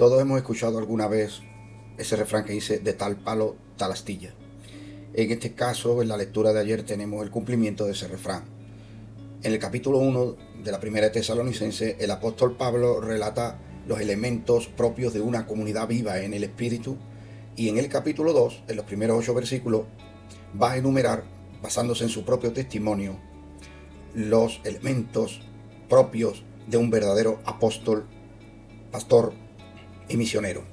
Todos hemos escuchado alguna vez ese refrán que dice de tal palo, tal astilla. En este caso, en la lectura de ayer tenemos el cumplimiento de ese refrán. En el capítulo 1 de la primera de Tesalonicense, el apóstol Pablo relata los elementos propios de una comunidad viva en el Espíritu, y en el capítulo 2, en los primeros 8 versículos, va a enumerar, basándose en su propio testimonio, los elementos propios de un verdadero apóstol, pastor y misionero.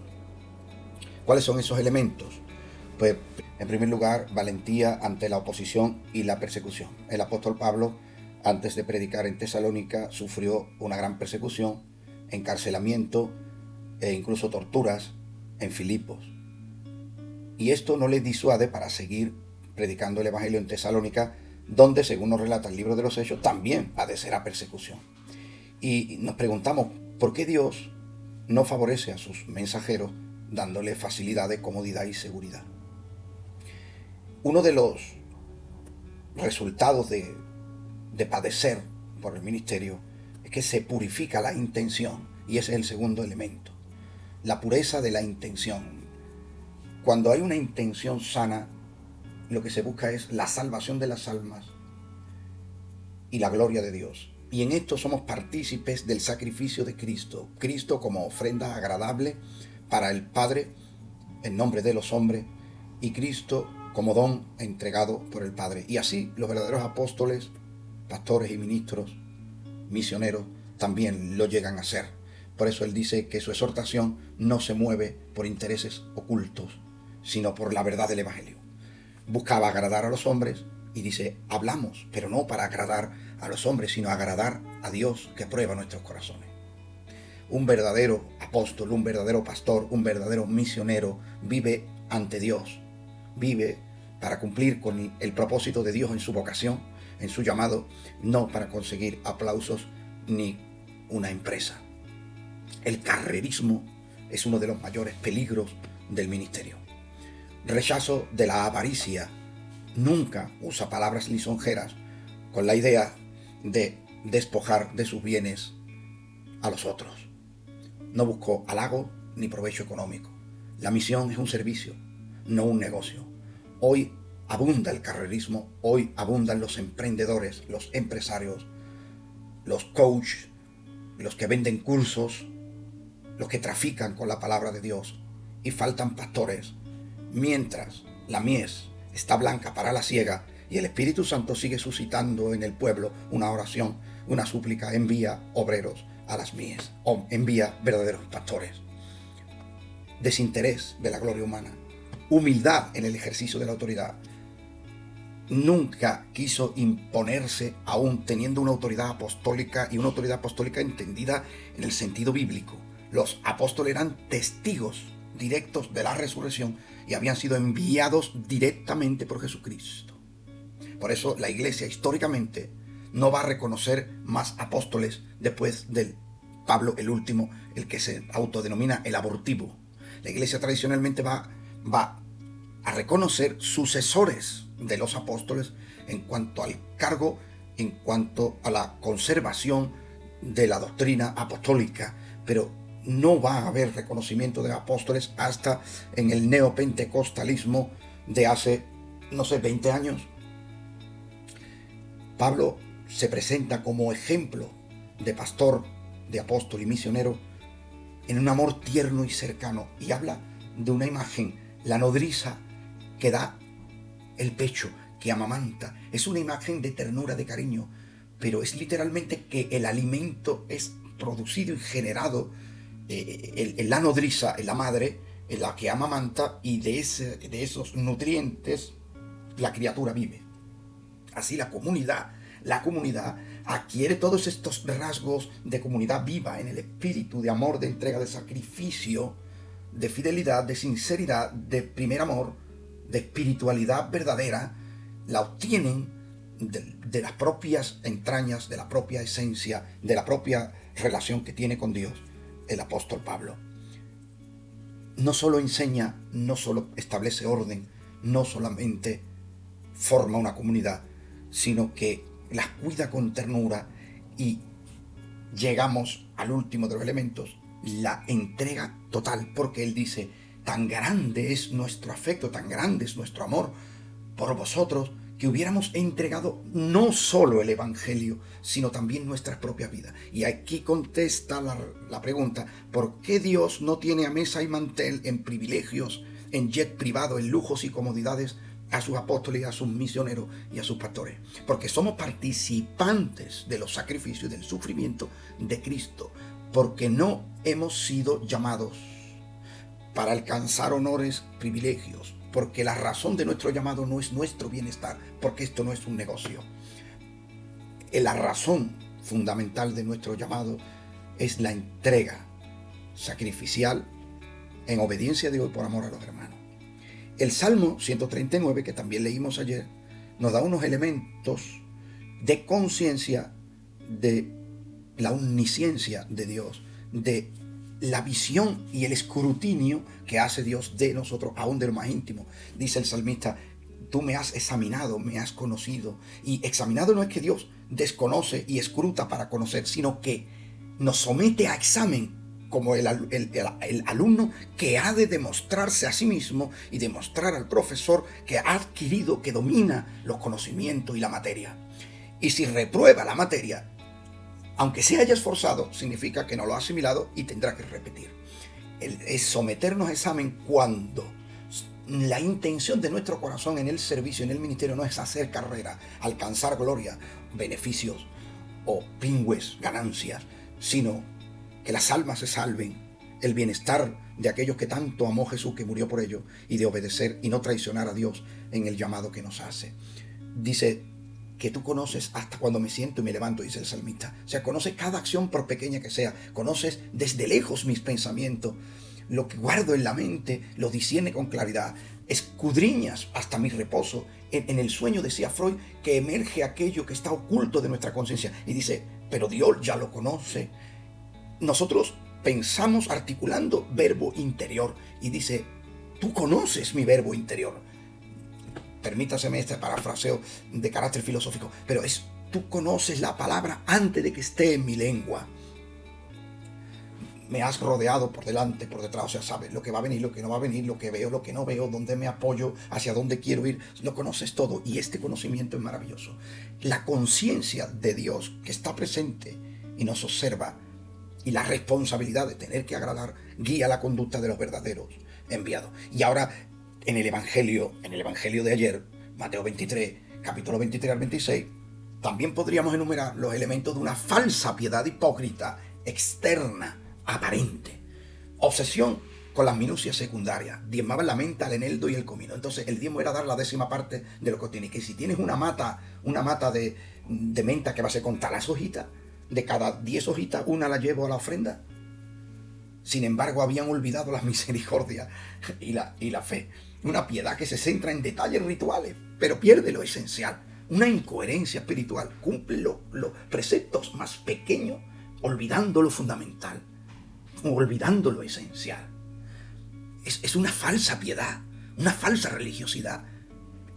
¿Cuáles son esos elementos? Pues, en primer lugar, valentía ante la oposición y la persecución. El apóstol Pablo, antes de predicar en Tesalónica, sufrió una gran persecución, encarcelamiento e incluso torturas en Filipos. Y esto no le disuade para seguir predicando el Evangelio en Tesalónica, donde, según nos relata el libro de los Hechos, también padecerá persecución. Y nos preguntamos, ¿por qué Dios no favorece a sus mensajeros dándole facilidades, comodidad y seguridad? Uno de los resultados de padecer por el ministerio es que se purifica la intención, y ese es el segundo elemento, la pureza de la intención. Cuando hay una intención sana, lo que se busca es la salvación de las almas y la gloria de Dios. Y en esto somos partícipes del sacrificio de Cristo. Cristo como ofrenda agradable para el Padre en nombre de los hombres, y Cristo como don entregado por el Padre. Y así los verdaderos apóstoles, pastores y ministros, misioneros, también lo llegan a ser. Por eso él dice que su exhortación no se mueve por intereses ocultos, sino por la verdad del Evangelio. Buscaba agradar a los hombres, y dice, hablamos, pero no para agradar a los hombres, sino agradar a Dios que prueba nuestros corazones. Un verdadero apóstol, un verdadero pastor, un verdadero misionero vive ante Dios, vive para cumplir con el propósito de Dios en su vocación, en su llamado, no para conseguir aplausos ni una empresa. El carrerismo es uno de los mayores peligros del ministerio. Rechazo de la avaricia. Nunca usa palabras lisonjeras con la idea de despojar de sus bienes a los otros. No buscó halago ni provecho económico. La misión es un servicio, no un negocio. Hoy abunda el carrerismo, hoy abundan los emprendedores, los empresarios, los coaches, los que venden cursos, los que trafican con la palabra de Dios, y faltan pastores, mientras la mies está blanca para la siega y el Espíritu Santo sigue suscitando en el pueblo una oración, una súplica. Envía obreros a las mies, o envía verdaderos pastores. Desinterés de la gloria humana, humildad en el ejercicio de la autoridad. Nunca quiso imponerse, aún teniendo una autoridad apostólica, y una autoridad apostólica entendida en el sentido bíblico. Los apóstoles eran testigos directos de la resurrección y habían sido enviados directamente por Jesucristo. Por eso la iglesia históricamente no va a reconocer más apóstoles después del Pablo el último, el que se autodenomina el abortivo. La iglesia tradicionalmente va a reconocer sucesores de los apóstoles en cuanto al cargo, en cuanto a la conservación de la doctrina apostólica, pero no va a haber reconocimiento de apóstoles hasta en el neopentecostalismo de hace, 20 años. Pablo se presenta como ejemplo de pastor, de apóstol y misionero en un amor tierno y cercano, y habla de una imagen, la nodriza que da el pecho, que amamanta. Es una imagen de ternura, de cariño, pero es literalmente que el alimento es producido y generado en la nodriza, en la madre, en la que amamanta, y de esos nutrientes la criatura vive. Así la comunidad adquiere todos estos rasgos de comunidad viva en el espíritu de amor, de entrega, de sacrificio, de fidelidad, de sinceridad, de primer amor, de espiritualidad verdadera. La obtienen de las propias entrañas, de la propia esencia, de la propia relación que tiene con Dios el apóstol Pablo. No solo enseña, no solo establece orden, no solamente forma una comunidad, sino que las cuida con ternura. Y llegamos al último de los elementos, la entrega total, porque Él dice, tan grande es nuestro afecto, tan grande es nuestro amor por vosotros, que hubiéramos entregado no solo el Evangelio, sino también nuestras propias vidas. Y aquí contesta la pregunta, ¿por qué Dios no tiene a mesa y mantel en privilegios, en jet privado, en lujos y comodidades a sus apóstoles, a sus misioneros y a sus pastores? Porque somos participantes de los sacrificios y del sufrimiento de Cristo, porque no hemos sido llamados para alcanzar honores, privilegios, porque la razón de nuestro llamado no es nuestro bienestar, porque esto no es un negocio. La razón fundamental de nuestro llamado es la entrega sacrificial en obediencia a Dios y por amor a los hermanos. El Salmo 139, que también leímos ayer, nos da unos elementos de conciencia de la omnisciencia de Dios, de la visión y el escrutinio que hace Dios de nosotros, aún de lo más íntimo. Dice el salmista, tú me has examinado, me has conocido. Y examinado no es que Dios desconoce y escruta para conocer, sino que nos somete a examen, como el alumno que ha de demostrarse a sí mismo y demostrar al profesor que ha adquirido, que domina los conocimientos y la materia. Y si reprueba la materia, aunque se haya esforzado, significa que no lo ha asimilado y tendrá que repetir. Es someternos a examen cuando la intención de nuestro corazón en el servicio, en el ministerio, no es hacer carrera, alcanzar gloria, beneficios o pingües, ganancias, sino que las almas se salven, el bienestar de aquellos que tanto amó Jesús, que murió por ellos, y de obedecer y no traicionar a Dios en el llamado que nos hace. Dice que tú conoces hasta cuando me siento y me levanto, dice el salmista. O sea, conoces cada acción por pequeña que sea, conoces desde lejos mis pensamientos, lo que guardo en la mente lo discierne con claridad, escudriñas hasta mi reposo. En el sueño, decía Freud, que emerge aquello que está oculto de nuestra conciencia, y dice, pero Dios ya lo conoce. Nosotros pensamos articulando verbo interior, y dice, tú conoces mi verbo interior. Permítaseme este parafraseo de carácter filosófico, pero es, tú conoces la palabra antes de que esté en mi lengua. Me has rodeado por delante, por detrás, o sea, sabes lo que va a venir, lo que no va a venir, lo que veo, lo que no veo, dónde me apoyo, hacia dónde quiero ir, lo conoces todo, y este conocimiento es maravilloso. La conciencia de Dios que está presente y nos observa, y la responsabilidad de tener que agradar, guía la conducta de los verdaderos enviados. Y ahora, en el Evangelio de ayer, Mateo 23, capítulo 23 al 26, también podríamos enumerar los elementos de una falsa piedad hipócrita, externa, aparente. Obsesión con las minucias secundarias. Diezmaban la menta, el eneldo y el comino. Entonces el diezmo era dar la 10ª parte de lo que tienes. Que si tienes una mata de menta que va a ser contar las hojitas, de cada 10 hojitas, una la llevo a la ofrenda. Sin embargo, habían olvidado la misericordia y la fe. Una piedad que se centra en detalles rituales, pero pierde lo esencial. Una incoherencia espiritual. Cumple los preceptos más pequeños, olvidando lo fundamental, olvidando lo esencial. Es una falsa piedad, una falsa religiosidad,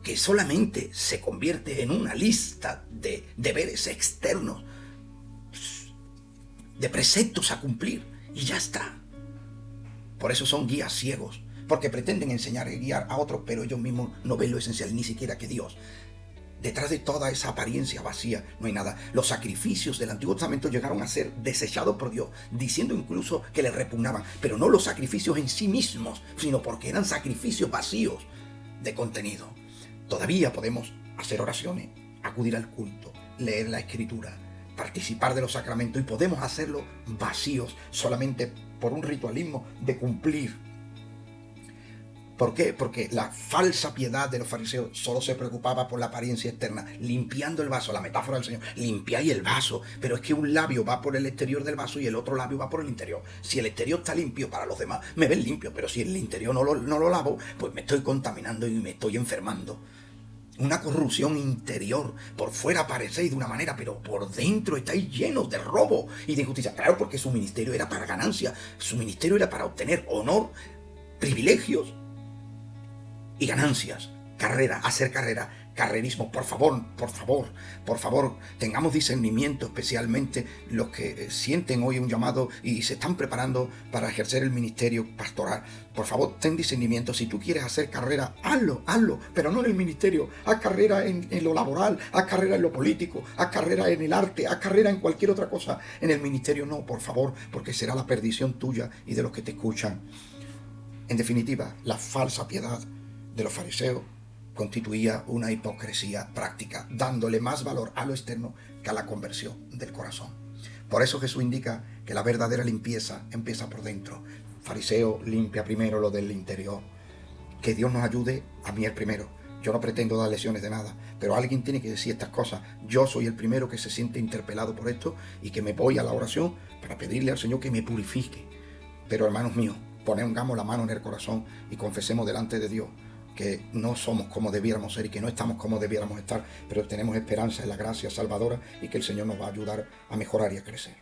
que solamente se convierte en una lista de deberes externos, de preceptos a cumplir, y ya está. Por eso son guías ciegos, porque pretenden enseñar y guiar a otros, pero ellos mismos no ven lo esencial, ni siquiera que Dios. Detrás de toda esa apariencia vacía no hay nada. Los sacrificios del Antiguo Testamento llegaron a ser desechados por Dios, diciendo incluso que le repugnaban, pero no los sacrificios en sí mismos, sino porque eran sacrificios vacíos de contenido. Todavía podemos hacer oraciones, acudir al culto, leer la Escritura, participar de los sacramentos, y podemos hacerlo vacíos solamente por un ritualismo de cumplir. ¿Por qué? Porque la falsa piedad de los fariseos solo se preocupaba por la apariencia externa, limpiando el vaso, la metáfora del Señor, limpiáis el vaso, pero es que un labio va por el exterior del vaso y el otro labio va por el interior. Si el exterior está limpio, para los demás me ven limpio, pero si el interior no lo lavo, pues me estoy contaminando y me estoy enfermando. Una corrupción interior. Por fuera parecéis de una manera, pero por dentro estáis llenos de robo y de injusticia. Claro, porque su ministerio era para ganancia, su ministerio era para obtener honor, privilegios y ganancias, hacer carrera, carrerismo. Por favor, por favor, por favor, tengamos discernimiento, especialmente los que sienten hoy un llamado y se están preparando para ejercer el ministerio pastoral. Por favor, ten discernimiento. Si tú quieres hacer carrera, hazlo, pero no en el ministerio. Haz carrera en lo laboral, haz carrera en lo político, haz carrera en el arte, haz carrera en cualquier otra cosa. En el ministerio no, por favor, porque será la perdición tuya y de los que te escuchan. En definitiva, la falsa piedad de los fariseos constituía una hipocresía práctica, dándole más valor a lo externo que a la conversión del corazón. Por eso Jesús indica que la verdadera limpieza empieza por dentro. Fariseo, limpia primero lo del interior. Que Dios nos ayude, a mí el primero. Yo no pretendo dar lecciones de nada, pero alguien tiene que decir estas cosas. Yo soy el primero que se siente interpelado por esto y que me voy a la oración para pedirle al Señor que me purifique. Pero hermanos míos, pongamos la mano en el corazón y confesemos delante de Dios que no somos como debiéramos ser y que no estamos como debiéramos estar, pero tenemos esperanza en la gracia salvadora y que el Señor nos va a ayudar a mejorar y a crecer.